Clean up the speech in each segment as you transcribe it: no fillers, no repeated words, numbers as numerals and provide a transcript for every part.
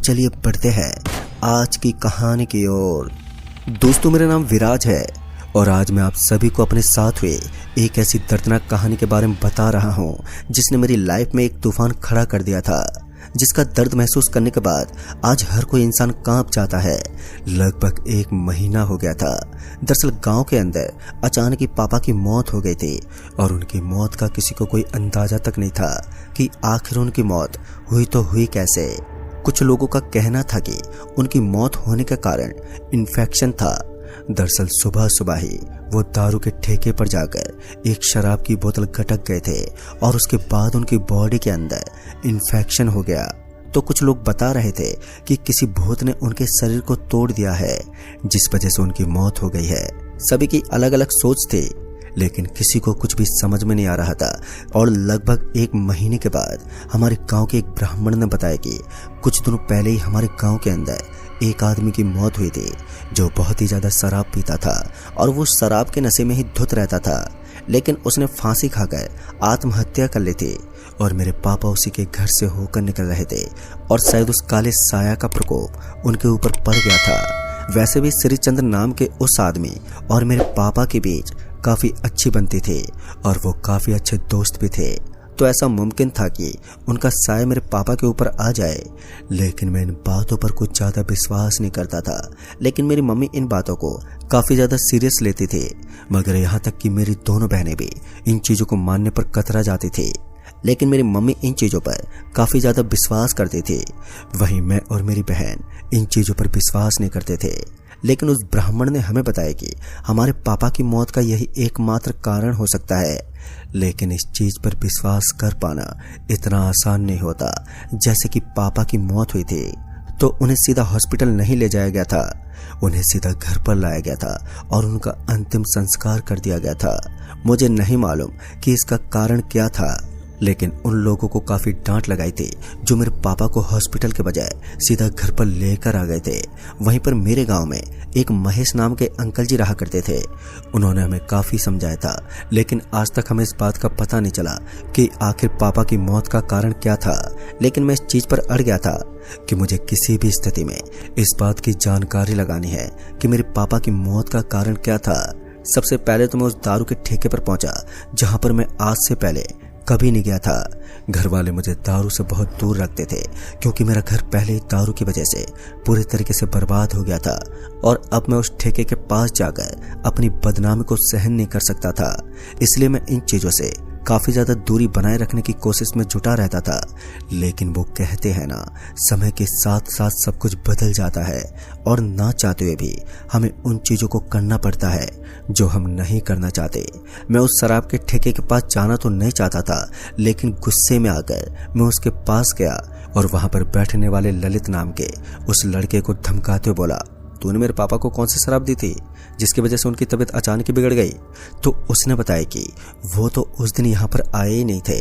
चलिए बढ़ते हैं आज की कहानी की ओर। दोस्तों, मेरा नाम विराज है और आज मैं आप सभी को अपने साथ हुए एक ऐसी दर्दनाक कहानी के बारे में बता रहा हूँ जिसने मेरी लाइफ में एक तूफान खड़ा कर दिया था, जिसका दर्द महसूस करने के बाद आज हर कोई इंसान कांप जाता है। लगभग 1 महीना हो गया था। दरअसल गांव के अंदर अचानक ही पापा की मौत हो गई थी और उनकी मौत का किसी को कोई अंदाजा तक नहीं था कि आखिर उनकी मौत हुई तो हुई कैसे। कुछ लोगों का कहना था कि उनकी मौत होने का कारण इन्फेक्शन था। दरअसल सुबह सुबह ही वो दारू के ठेके पर जाकर एक शराब की बोतल गटक गए थे और उसके बाद उनकी बॉडी के अंदर इन्फेक्शन हो गया। तो कुछ लोग बता रहे थे कि किसी भूत ने उनके शरीर को तोड़ दिया है, जिस वजह से उनकी मौत हो गई है। सभी की अलग अलग सोच थी, लेकिन किसी को कुछ भी समझ में नहीं आ रहा था। और लगभग 1 महीने के बाद हमारे गांव के एक ब्राह्मण ने बताया कि कुछ दिनों पहले ही हमारे गांव के अंदर एक आदमी की मौत हुई थी जो बहुत ही ज्यादा शराब पीता था और वो शराब के नशे में ही धुत रहता था, लेकिन उसने फांसी खाकर आत्महत्या कर ली थी। और मेरे पापा उसी के घर से होकर निकल रहे थे और शायद उस काले साया का प्रकोप उनके ऊपर पड़ गया था। वैसे भी श्रीचंद्र नाम के उस आदमी और मेरे पापा के बीच काफी अच्छी बनती थी और वो काफी अच्छे दोस्त भी थे, तो ऐसा मुमकिन था कि उनका साया मेरे पापा के ऊपर आ जाए। लेकिन मैं इन बातों पर कुछ ज्यादा विश्वास नहीं करता था, लेकिन मेरी मम्मी इन बातों को काफी ज्यादा सीरियस लेती थी। मगर यहाँ तक कि मेरी दोनों बहनें भी इन चीजों को मानने पर कतरा जाती थी, लेकिन मेरी मम्मी इन चीजों पर काफी ज्यादा विश्वास करती थी। वहीं मैं और मेरी बहन इन चीजों पर विश्वास नहीं करते थे। लेकिन उस ब्राह्मण ने हमें बताया कि हमारे पापा की मौत का यही एकमात्र कारण हो सकता है। लेकिन इस चीज पर विश्वास कर पाना इतना आसान नहीं होता। जैसे कि पापा की मौत हुई थी तो उन्हें सीधा हॉस्पिटल नहीं ले जाया गया था, उन्हें सीधा घर पर लाया गया था और उनका अंतिम संस्कार कर दिया गया था। मुझे नहीं मालूम कि इसका कारण क्या था, लेकिन उन लोगों को काफी डांट लगाई थी जो मेरे पापा को हॉस्पिटल के बजाय सीधा घर पर लेकर आ गए थे। वहीं पर मेरे गांव में एक महेश नाम के अंकल जी रहा करते थे। उन्होंने हमें काफी समझाया था, लेकिन आज तक हमें इस बात का पता नहीं चला कि आखिर पापा की मौत का कारण क्या था। लेकिन मैं इस चीज पर अड़ गया था कि मुझे किसी भी स्थिति में इस बात की जानकारी लगानी है कि मेरे पापा की मौत का कारण क्या था। सबसे पहले तो मैं उस दारू के ठेके पर पहुंचा जहां पर मैं आज से पहले कभी नहीं गया था। घर वाले मुझे दारू से बहुत दूर रखते थे क्योंकि मेरा घर पहले ही दारू की वजह से पूरी तरीके से बर्बाद हो गया था और अब मैं उस ठेके के पास जाकर अपनी बदनामी को सहन नहीं कर सकता था। इसलिए मैं इन चीजों से काफी ज्यादा दूरी बनाए रखने की कोशिश में जुटा रहता था। लेकिन वो कहते हैं ना, समय के साथ साथ सब कुछ बदल जाता है और ना चाहते हुए भी हमें उन चीजों को करना पड़ता है जो हम नहीं करना चाहते। मैं उस शराब के ठेके के पास जाना तो नहीं चाहता था, लेकिन गुस्से में आकर मैं उसके पास गया और वहां पर बैठने वाले ललित नाम के उस लड़के को धमकाते हुए बोला, तूने मेरे पापा को कौन सी शराब दी थी जिसकी वजह से उनकी तबीयत अचानक ही बिगड़ गई? तो उसने बताया कि वो तो उस दिन यहाँ पर आए ही नहीं थे।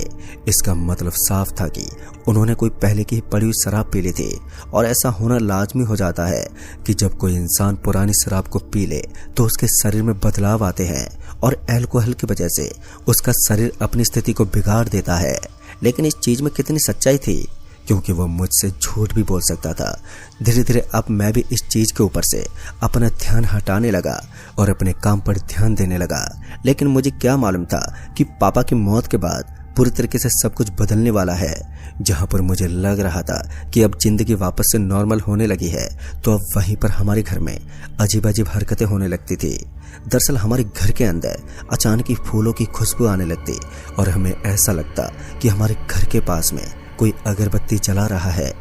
इसका मतलब साफ था कि उन्होंने कोई पहले की ही पड़ी हुई शराब पी ली थी। और ऐसा होना लाजमी हो जाता है कि जब कोई इंसान पुरानी शराब को पी ले तो उसके शरीर में बदलाव आते हैं और अल्कोहल की वजह से उसका शरीर अपनी स्थिति को बिगाड़ देता है। लेकिन इस चीज में कितनी सच्चाई थी, क्योंकि वो मुझसे झूठ भी बोल सकता था। धीरे धीरे अब मैं भी इस चीज के ऊपर से अपना ध्यान हटाने लगा और अपने काम पर ध्यान देने लगा। लेकिन मुझे क्या मालूम था कि पापा की मौत के बाद पूरी तरीके से सब कुछ बदलने वाला है। जहां पर मुझे लग रहा था कि अब जिंदगी वापस से नॉर्मल होने लगी है, तो अब वहीं पर हमारे घर में अजीब अजीब हरकतें होने लगती थी। दरअसल हमारे घर के अंदर अचानक ही फूलों की खुशबू आने लगती और हमें ऐसा लगता कि हमारे घर के पास में कोई अगरबत्ती जला रहा है।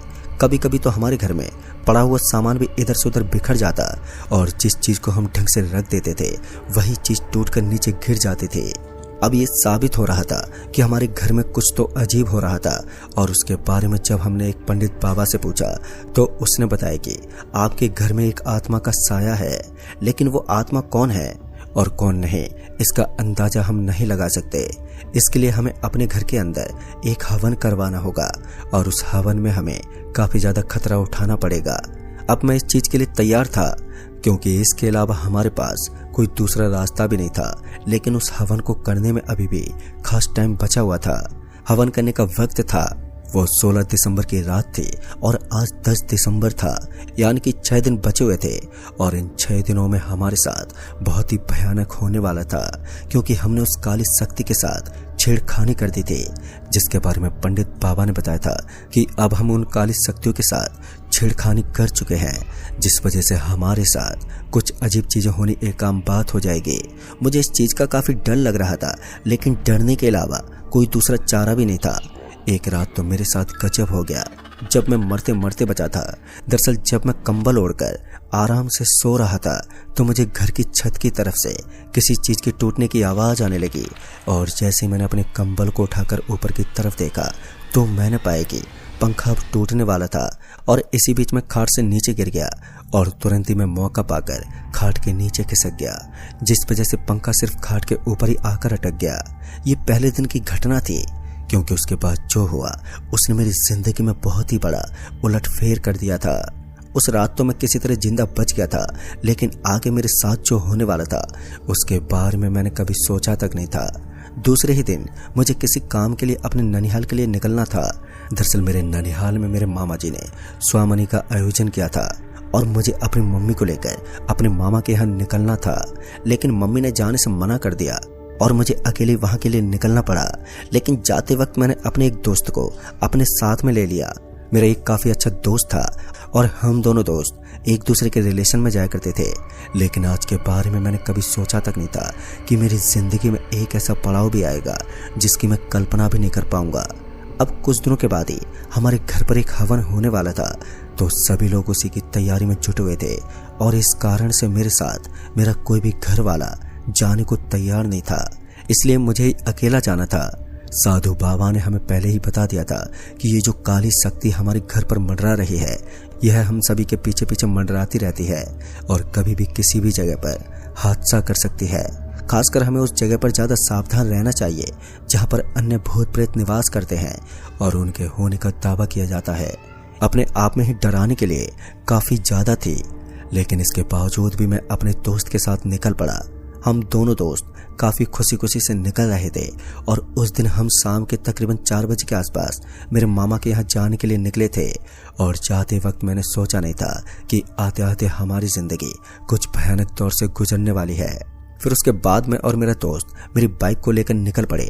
कभी कभी तो हमारे घर में पड़ा हुआ सामान भी इधर से उधर बिखर जाता और जिस चीज को हम ढंग से रख देते थे वही चीज टूटकर नीचे गिर जाती थी। अब ये साबित हो रहा था कि हमारे घर में कुछ तो अजीब हो रहा था। और उसके बारे में जब हमने एक पंडित बाबा से पूछा तो उसने बताया कि आपके घर में एक आत्मा का साया है, लेकिन वो आत्मा कौन है और कौन नहीं, इसका अंदाजा हम नहीं लगा सकते। इसके लिए हमें अपने घर के अंदर एक हवन करवाना होगा और उस हवन में हमें काफी ज्यादा खतरा उठाना पड़ेगा। अब मैं इस चीज के लिए तैयार था क्योंकि इसके अलावा हमारे पास कोई दूसरा रास्ता भी नहीं था। लेकिन उस हवन को करने में अभी भी खास टाइम बचा हुआ था। हवन करने का वक्त था वो 16 दिसंबर की रात थी और आज 10 दिसंबर था, यानी कि 6 दिन बचे हुए थे। और इन 6 दिनों में हमारे साथ बहुत ही भयानक होने वाला था, क्योंकि हमने उस काली शक्ति के साथ छेड़खानी कर दी थी, जिसके बारे में पंडित बाबा ने बताया था कि अब हम उन काली शक्तियों के साथ छेड़खानी कर चुके हैं, जिस वजह से हमारे साथ कुछ अजीब चीजें होनी एक आम बात हो जाएगी। मुझे इस चीज का काफी डर लग रहा था, लेकिन डरने के अलावा कोई दूसरा चारा भी नहीं था। एक रात तो मेरे साथ गजब हो गया, जब मैं मरते मरते बचा था। दरअसल जब मैं कंबल ओढ़कर आराम से सो रहा था तो मुझे घर की छत की तरफ से किसी चीज के टूटने की आवाज आने लगी, और जैसे मैंने अपने कंबल को उठाकर ऊपर की तरफ देखा तो मैंने पाया कि पंखा अब टूटने वाला था। और इसी बीच में खाट से नीचे गिर गया और तुरंत ही मैं मौका पाकर खाट के नीचे खिसक गया, जिस वजह से पंखा सिर्फ खाट के ऊपर ही आकर अटक गया। ये पहले दिन की घटना थी, क्योंकि उसके बाद जो हुआ उसने मेरी जिंदगी में बहुत ही बड़ा उलटफेर कर दिया था। उस रात तो मैं किसी तरह जिंदा बच गया था, लेकिन आगे मेरे साथ जो होने वाला था उसके बारे में मैंने कभी सोचा तक नहीं था। दूसरे ही दिन मुझे किसी काम के लिए अपने ननिहाल के लिए निकलना था। दरअसल मेरे ननिहाल में मेरे मामा जी ने स्वामनी का आयोजन किया था और मुझे अपनी मम्मी को लेकर अपने मामा के यहाँ निकलना था, लेकिन मम्मी ने जाने से मना कर दिया और मुझे अकेले वहां के लिए निकलना पड़ा। लेकिन जाते वक्त मैंने अपने एक दोस्त को अपने साथ में ले लिया। मेरा एक काफी अच्छा दोस्त था और हम दोनों दोस्त एक दूसरे के रिलेशन में जाया करते थे, लेकिन आज के बारे में मैंने कभी सोचा तक नहीं था कि मेरी जिंदगी में एक ऐसा पड़ाव भी आएगा जिसकी मैं कल्पना भी नहीं कर पाऊंगा। अब कुछ दिनों के बाद ही हमारे घर पर एक हवन होने वाला था, तो सभी लोग उसी की तैयारी में जुटे हुए थे, और इस कारण से मेरे साथ मेरा कोई भी घर वाला जाने को तैयार नहीं था, इसलिए मुझे ही अकेला जाना था। साधु बाबा ने हमें पहले ही बता दिया था कि ये जो काली शक्ति हमारे घर पर मंडरा रही है, यह हम सभी के पीछे पीछे मंडराती रहती है और कभी भी किसी भी जगह पर हादसा कर सकती है। खासकर हमें उस जगह पर ज्यादा सावधान रहना चाहिए जहां पर अन्य भूत प्रेत निवास करते हैं और उनके होने का दावा किया जाता है। अपने आप में ही डराने के लिए काफी ज्यादा थी, लेकिन इसके बावजूद भी मैं अपने दोस्त के साथ निकल पड़ा। हम दोनों दोस्त काफी खुशी खुशी से निकल रहे थे और उस दिन हम शाम के तकरीबन 4 बजे के आसपास मेरे मामा के यहाँ जाने के लिए निकले थे। और जाते वक्त मैंने सोचा नहीं था कि आते आते हमारी जिंदगी कुछ भयानक दौर से गुजरने वाली है। फिर उसके बाद मैं और मेरा दोस्त मेरी बाइक को लेकर निकल पड़े।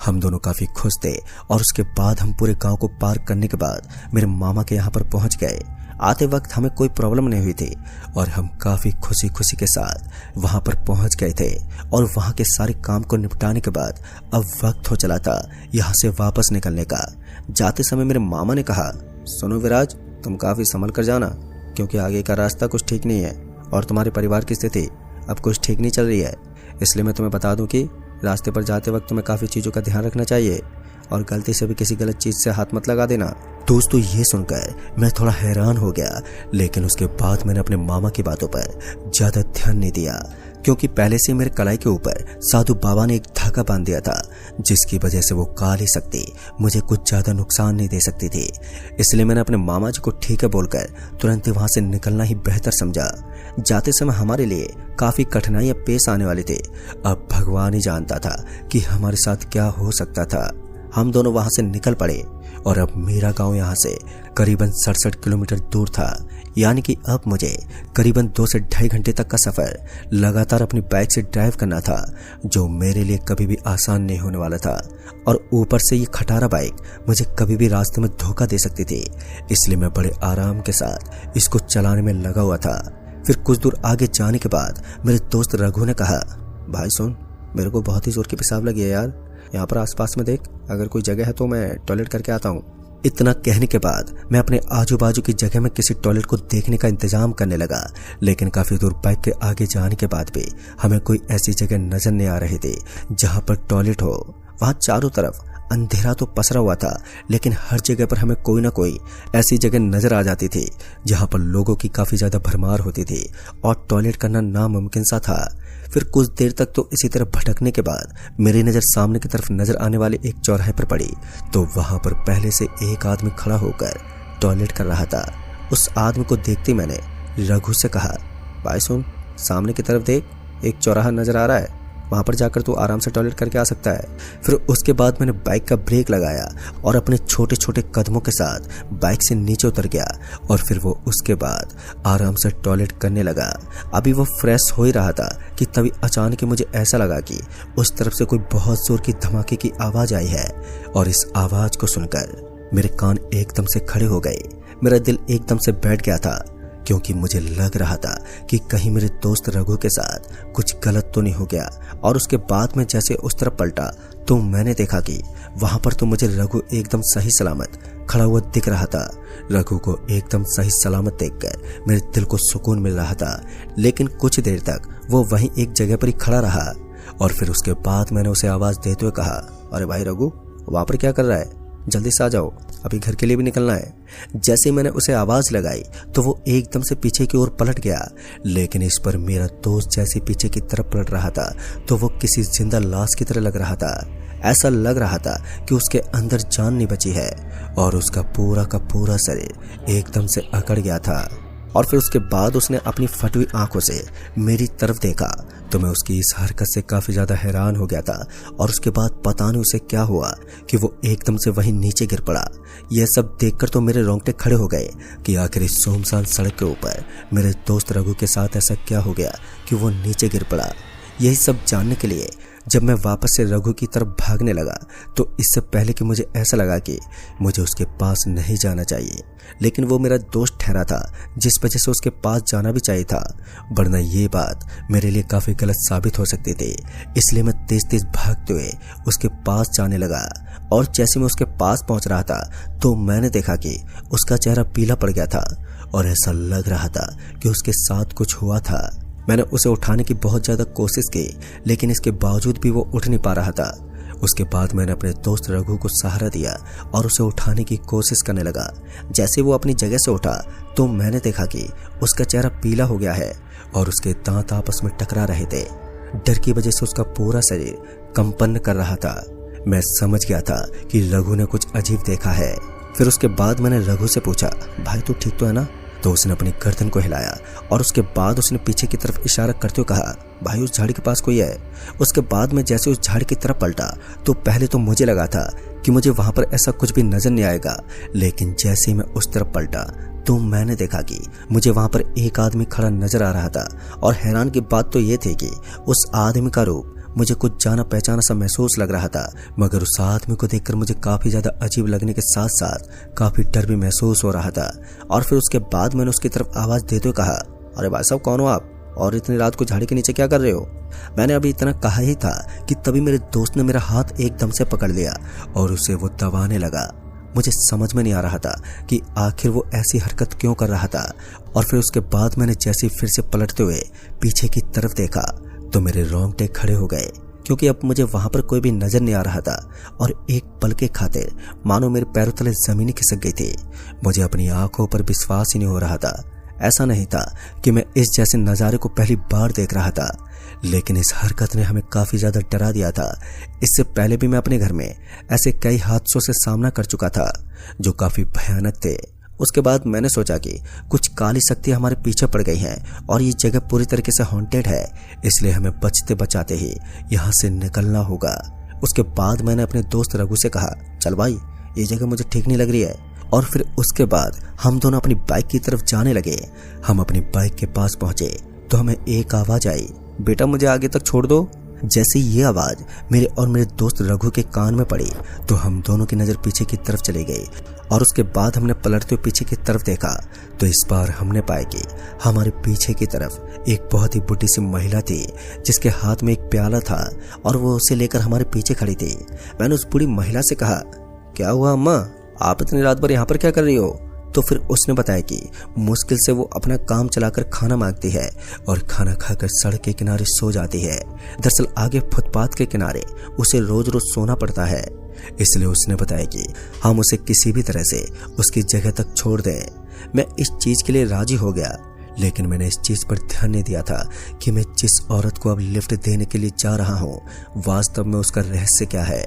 हम दोनों काफी खुश थे और उसके बाद हम पूरे गांव को पार करने के बाद मेरे मामा के यहाँ पर पहुंच गए। आते वक्त हमें कोई प्रॉब्लम नहीं हुई थी और हम काफी खुशी खुशी के साथ वहां पर पहुंच गए थे। और वहां के सारे काम को निपटाने के बाद अब वक्त हो चला था यहाँ से वापस निकलने का। जाते समय मेरे मामा ने कहा, सुनो विराज, तुम काफी संभल कर जाना, क्योंकि आगे का रास्ता कुछ ठीक नहीं है और तुम्हारे परिवार की स्थिति अब कुछ ठीक नहीं चल रही है। इसलिए मैं तुम्हें बता दूं कि रास्ते पर जाते वक्त तुम्हें काफी चीजों का ध्यान रखना चाहिए और गलती से भी किसी गलत चीज से हाथ मत लगा देना। दोस्तों, ये सुनकर मैं थोड़ा हैरान हो गया, लेकिन उसके बाद मैंने अपने मामा की बातों पर ज्यादा ध्यान नहीं दिया, क्योंकि पहले से मेरे कलाई के ऊपर साधु बाबा ने एक धागा बांध दिया था, जिसकी वजह से वो काली शक्ति मुझे कुछ ज्यादा नुकसान नहीं दे सकती थी। इसलिए मैंने अपने मामा जी को ठीक है बोलकर तुरंत ही वहां से निकलना ही बेहतर समझा। जाते समय हमारे लिए काफी कठिनाइयां पेश आने वाली थी। अब भगवान ही जानता था कि हमारे साथ क्या हो सकता था। हम दोनों वहां से निकल पड़े और अब मेरा गांव यहाँ से करीबन 67 किलोमीटर दूर था, यानी कि अब मुझे करीबन 2 से 2.5 घंटे तक का सफर लगातार अपनी बाइक से ड्राइव करना था, जो मेरे लिए कभी भी आसान नहीं होने वाला था। और ऊपर से ये खटारा बाइक मुझे कभी भी रास्ते में धोखा दे सकती थी, इसलिए मैं बड़े आराम के साथ इसको चलाने में लगा हुआ था। फिर कुछ दूर आगे जाने के बाद मेरे दोस्त रघु ने कहा, भाई सुन, मेरे को बहुत ही जोर की पेशाब लगी है यार, यहाँ पर आसपास में देख, अगर कोई जगह है तो मैं टॉयलेट करके आता हूँ। इतना कहने के बाद मैं अपने आजू बाजू की जगह में किसी टॉयलेट को देखने का इंतजाम करने लगा, लेकिन काफी दूर बाइक के आगे जाने के बाद भी हमें कोई ऐसी जगह नजर नहीं आ रही थी जहाँ पर टॉयलेट हो। वहाँ चारों तरफ अंधेरा तो पसरा हुआ था, लेकिन हर जगह पर हमें कोई ना कोई ऐसी जगह नजर आ जाती थी जहाँ पर लोगों की काफी ज्यादा भरमार होती थी और टॉयलेट करना नामुमकिन सा था। फिर कुछ देर तक तो इसी तरह भटकने के बाद मेरी नजर सामने की तरफ नजर आने वाले एक चौराहे पर पड़ी, तो वहां पर पहले से एक आदमी खड़ा होकर टॉयलेट कर रहा था। उस आदमी को देखते मैंने रघु से कहा, भाई सुन, सामने की तरफ देख, एक चौराहा नजर आ रहा है, वहाँ पर जाकर तू आराम से टॉयलेट करके आ सकता है। फिर उसके बाद मैंने बाइक का ब्रेक लगाया और अपने छोटे छोटे कदमों के साथ बाइक से नीचे उतर गया और फिर वो उसके बाद आराम से टॉयलेट करने लगा। अभी वो फ्रेश हो ही रहा था कि तभी अचानक ही मुझे ऐसा लगा कि उस तरफ से कोई बहुत जोर की धमाके की आवाज़ आई है और इस आवाज़ को सुनकर मेरे कान एकदम से खड़े हो गए। मेरा दिल एकदम से बैठ गया था क्योंकि मुझे लग रहा था कि कहीं मेरे दोस्त रघु के साथ कुछ गलत तो नहीं हो गया। और उसके बाद मैं जैसे उस तरफ पलटा तो मैंने देखा कि वहां पर तो मुझे रघु एकदम सही सलामत खड़ा हुआ दिख रहा था। रघु को एकदम सही सलामत देखकर मेरे दिल को सुकून मिल रहा था, लेकिन कुछ देर तक वो वहीं एक जगह पर ही खड़ा रहा। और फिर उसके बाद मैंने उसे आवाज़ देते हुए कहा, अरे भाई रघु, वहाँ पर क्या कर रहा है? जल्दी से आ जाओ, अभी घर के लिए भी निकलना है। जैसे ही मैंने उसे आवाज़ लगाई तो वो एकदम से पीछे की ओर पलट गया, लेकिन इस पर मेरा दोस्त जैसे पीछे की तरफ पलट रहा था तो वो किसी जिंदा लाश की तरह लग रहा था। ऐसा लग रहा था कि उसके अंदर जान नहीं बची है और उसका पूरा का पूरा शरीर एकदम से अकड़ गया था। और फिर उसके बाद उसने अपनी फटी हुई आंखों से मेरी तरफ देखा तो मैं उसकी इस हरकत से काफ़ी ज़्यादा हैरान हो गया था। और उसके बाद पता नहीं उसे क्या हुआ कि वो एकदम से वहीं नीचे गिर पड़ा। यह सब देखकर तो मेरे रोंगटे खड़े हो गए कि आखिर इस सुनसान सड़क के ऊपर मेरे दोस्त रघु के साथ ऐसा क्या हो गया कि वो नीचे गिर पड़ा। यही सब जानने के लिए जब मैं वापस से रघु की तरफ भागने लगा तो इससे पहले कि मुझे ऐसा लगा कि मुझे उसके पास नहीं जाना चाहिए, लेकिन वो मेरा दोस्त ठहरा था जिस वजह से उसके पास जाना भी चाहिए था, वरना ये बात मेरे लिए काफ़ी गलत साबित हो सकती थी। इसलिए मैं तेज तेज भागते हुए उसके पास जाने लगा। और जैसे मैं उसके पास पहुंच रहा था तो मैंने देखा कि उसका चेहरा पीला पड़ गया था और ऐसा लग रहा था कि उसके साथ कुछ हुआ था। मैंने उसे उठाने की बहुत ज़्यादा कोशिश की, लेकिन इसके बावजूद भी वो उठ नहीं पा रहा था। उसके बाद मैंने अपने दोस्त रघु को सहारा दिया और उसे उठाने की कोशिश करने लगा। जैसे वो अपनी जगह से उठा तो मैंने देखा कि उसका चेहरा पीला हो गया है और उसके दांत आपस में टकरा रहे थे। डर की वजह से उसका पूरा शरीर कंपन कर रहा था। मैं समझ गया था कि रघु ने कुछ अजीब देखा है। फिर उसके बाद मैंने रघु से पूछा, भाई तू ठीक तो है ना? तो उसने अपनी गर्दन को हिलाया और उसके बाद उसने पीछे की तरफ इशारा करते हुए कहा, भाई उस झाड़ी के पास कोई है। उसके बाद मैं जैसे उस झाड़ी की तरफ पलटा तो पहले तो मुझे लगा था कि मुझे वहां पर ऐसा कुछ भी नजर नहीं आएगा, लेकिन जैसे ही मैं उस तरफ पलटा तो मैंने देखा कि मुझे वहां पर एक आदमी खड़ा नजर आ रहा था। और हैरान की बात तो ये थी कि उस आदमी का रूप मुझे कुछ जाना पहचाना सा महसूस लग रहा था, मगर उस आदमी को देखकर मुझे काफ़ी ज़्यादा अजीब लगने के साथ साथ काफ़ी डर भी महसूस हो रहा था। और फिर उसके बाद मैंने उसकी तरफ आवाज़ देते हुए कहा, अरे भाई साहब कौन हो आप और इतनी रात को झाड़ी के नीचे क्या कर रहे हो? मैंने अभी इतना कहा ही था कि तभी मेरे दोस्त ने मेरा हाथ एकदम से पकड़ लिया और उसे वो दबाने लगा। मुझे समझ में नहीं आ रहा था कि आखिर वो ऐसी हरकत क्यों कर रहा था। और फिर उसके बाद मैंने जैसे फिर से पलटते हुए पीछे की तरफ देखा तो मेरे रोंगटे खड़े हो गए, क्योंकि अब मुझे वहां पर कोई भी नजर नहीं आ रहा था। और एक पल के खातिर मानो मेरे पैरों तले जमीन खिसक गई थी। मुझे अपनी आंखों पर विश्वास ही नहीं हो रहा था। ऐसा नहीं था कि मैं इस जैसे नज़ारे को पहली बार देख रहा था, लेकिन इस हरकत ने हमें काफ़ी ज़्यादा डरा दिया था। इससे पहले भी मैं अपने घर में ऐसे कई हादसों से सामना कर चुका था जो काफ़ी भयानक थे। उसके बाद मैंने सोचा कि कुछ काली शक्तियाँ हमारे पीछे पड़ गई हैं और ये जगह पूरी तरीके से हॉन्टेड है, इसलिए हमें बचते बचाते ही यहाँ से निकलना होगा। उसके बाद मैंने अपने दोस्त रघु से कहा, चल भाई ये जगह मुझे ठीक नहीं लग रही है। और फिर उसके बाद हम दोनों अपनी बाइक की तरफ जाने लगे। हम अपनी बाइक के पास पहुंचे तो हमें एक आवाज़ आई, बेटा मुझे आगे तक छोड़ दो। जैसे ये आवाज़ मेरे और मेरे दोस्त रघु के कान में पड़ी तो हम दोनों की नज़र पीछे की तरफ चली गई। और उसके बाद हमने पलटते हुए पीछे की तरफ देखा तो इस बार हमने पाया कि हमारे पीछे की तरफ एक बहुत ही बुढ़ी सी महिला थी जिसके हाथ में एक प्याला था और वो उसे लेकर हमारे पीछे खड़ी थी। मैंने उस बूढ़ी महिला से कहा, क्या हुआ अम्मा, आप इतनी रात भर यहाँ पर क्या कर रही हो? तो फिर उसने बताया कि मुश्किल से वो अपना काम चलाकर खाना मांगती है और खाना खाकर सड़क के किनारे सो जाती है। दरअसल आगे फुटपाथ के किनारे उसे रोज रोज सोना पड़ता है, इसलिए उसने बताया कि हम उसे किसी भी तरह से उसकी जगह तक छोड़ दें। मैं इस चीज़ के लिए राजी हो गया, लेकिन मैंने इस चीज़ पर ध्यान नहीं दिया था कि मैं जिस औरत को अब लिफ्ट देने के लिए जा रहा हूँ वास्तव में उसका रहस्य क्या है।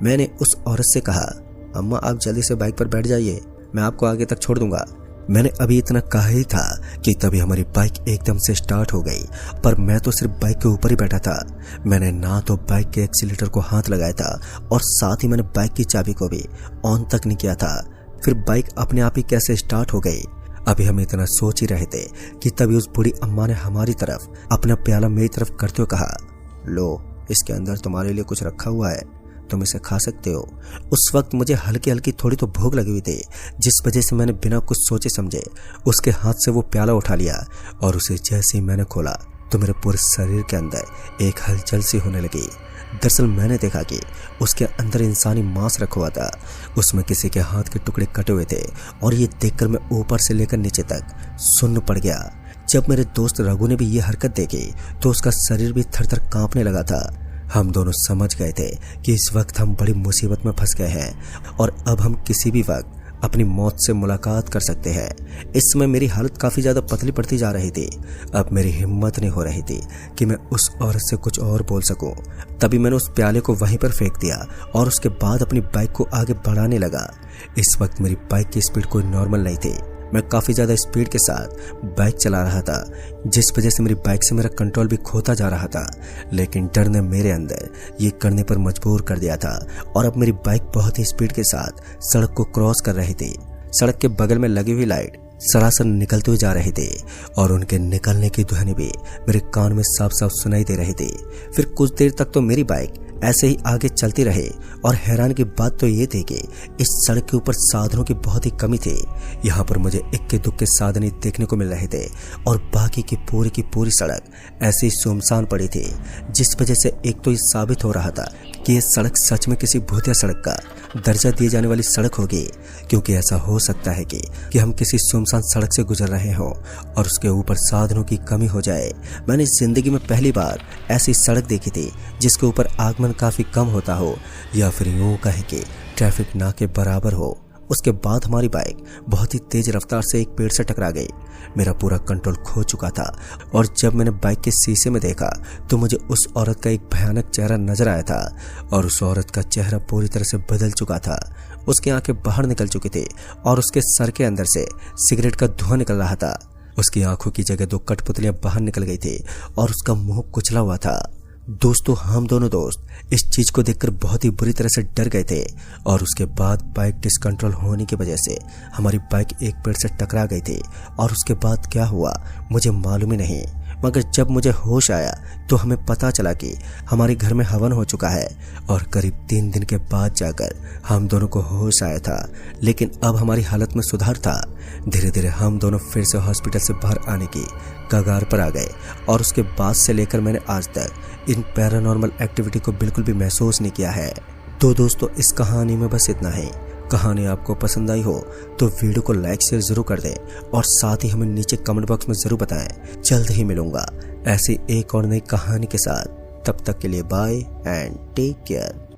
मैंने उस औरत से कहा, अम्मा आप जल्दी से बाइक पर बैठ जाइए, मैं आपको आगे तक छोड़ दूंगा। मैंने अभी इतना कहा ही था कि तभी हमारी बाइक एकदम से स्टार्ट हो गई, पर मैं तो सिर्फ बाइक के ऊपर ही बैठा था। मैंने ना तो बाइक के एक्सीलेटर को हाथ लगाया था और साथ ही मैंने बाइक की चाबी को भी ऑन तक नहीं किया था। फिर बाइक अपने आप ही कैसे स्टार्ट हो गई। अभी हम इतना सोच ही रहे थे कि तभी उस बूढ़ी अम्मा ने हमारी तरफ अपना प्याला मेरी तरफ करते हुए कहा, लो, इसके अंदर तुम्हारे लिए कुछ रखा हुआ है, तुम इसे खा सकते हो। उस वक्त मुझे हल्की हल्की थोड़ी तो भूख लगी हुई थी, जिस वजह से मैंने बिना कुछ सोचे समझे उसके हाथ से वो प्याला उठा लिया और उसे जैसे ही मैंने खोला तो मेरे पूरे शरीर के अंदर एक हलचल सी होने लगी। दरअसल मैंने देखा कि उसके अंदर इंसानी मांस रखा हुआ था, उसमें किसी के हाथ के टुकड़े कटे हुए थे और ये देखकर मैं ऊपर से लेकर नीचे तक सुन्न पड़ गया। जब मेरे दोस्त रघु ने भी ये हरकत देखी तो उसका शरीर भी थर थर कांपने लगा था। हम दोनों समझ गए थे कि इस वक्त हम बड़ी मुसीबत में फंस गए हैं और अब हम किसी भी वक्त अपनी मौत से मुलाकात कर सकते हैं। इस समय मेरी हालत काफ़ी ज़्यादा पतली पड़ती जा रही थी। अब मेरी हिम्मत नहीं हो रही थी कि मैं उस औरत से कुछ और बोल सकूं। तभी मैंने उस प्याले को वहीं पर फेंक दिया और उसके बाद अपनी बाइक को आगे बढ़ाने लगा। इस वक्त मेरी बाइक की स्पीड कोई नॉर्मल नहीं थी। मैं काफ़ी ज़्यादा स्पीड के साथ बाइक चला रहा था, जिस वजह से मेरी बाइक से मेरा कंट्रोल भी खोता जा रहा था। लेकिन डर ने मेरे अंदर ये करने पर मजबूर कर दिया था और अब मेरी बाइक बहुत ही स्पीड के साथ सड़क को क्रॉस कर रही थी। सड़क के बगल में लगी हुई लाइट सरासर निकलते हुए जा रही थी और उनके निकलने की ध्वनि भी मेरे कान में साफ साफ सुनाई दे रही थी। फिर कुछ देर तक तो मेरी बाइक ऐसे ही आगे चलती रही और हैरान की बात तो ये थी कि इस सड़क के ऊपर साधनों की बहुत ही कमी थी। यहाँ पर मुझे इक्के दुक्के साधन ही देखने को मिल रहे थे और बाकी की पूरी सड़क ऐसे ही सुनसान पड़ी थी, जिस वजह से एक तो ये साबित हो रहा था कि ये सड़क सच में किसी भूतिया सड़क का दर्जा दिए जाने वाली सड़क होगी, क्योंकि ऐसा हो सकता है कि हम किसी सुनसान सड़क से गुजर रहे हों और उसके ऊपर साधनों की कमी हो जाए। मैंने जिंदगी में पहली बार ऐसी सड़क देखी थी जिसके ऊपर आगमन काफी कम होता हो या फिर यूं कहें कि ट्रैफिक ना के बराबर हो। उसके बाद हमारी बाइक बहुत ही तेज रफ्तार से एक पेड़ से टकरा गई। मेरा पूरा कंट्रोल खो चुका था और जब मैंने बाइक के शीशे में देखा तो मुझे उस औरत का एक भयानक चेहरा नजर आया था और उस औरत का चेहरा पूरी तरह से बदल चुका था। उसकी आंखें बाहर निकल चुकी थी और उसके सर के अंदर से सिगरेट का धुआं निकल रहा था। उसकी आंखों की जगह 2 कठपुतलियां बाहर निकल गई थी और उसका मुंह कुचला हुआ था। दोस्तों, हम दोनों दोस्त इस चीज को देखकर बहुत ही बुरी तरह से डर गए थे और उसके बाद बाइक डिसकंट्रोल होने की वजह से हमारी बाइक एक पेड़ से टकरा गई थी और उसके बाद क्या हुआ मुझे मालूम ही नहीं। मगर जब मुझे होश आया तो हमें पता चला कि हमारे घर में हवन हो चुका है और करीब 3 दिन के बाद जाकर हम दोनों को होश आया था। लेकिन अब हमारी हालत में सुधार था। धीरे धीरे हम दोनों फिर से हॉस्पिटल से बाहर आने की कगार पर आ गए और उसके बाद से लेकर मैंने आज तक इन पैरानॉर्मल एक्टिविटी को बिल्कुल भी महसूस नहीं किया है। तो दोस्तों, इस कहानी में बस इतना ही। कहानी आपको पसंद आई हो तो वीडियो को लाइक शेयर जरूर कर दें और साथ ही हमें नीचे कमेंट बॉक्स में जरूर बताएं। जल्द ही मिलूंगा ऐसी एक और नई कहानी के साथ। तब तक के लिए बाय एंड टेक केयर।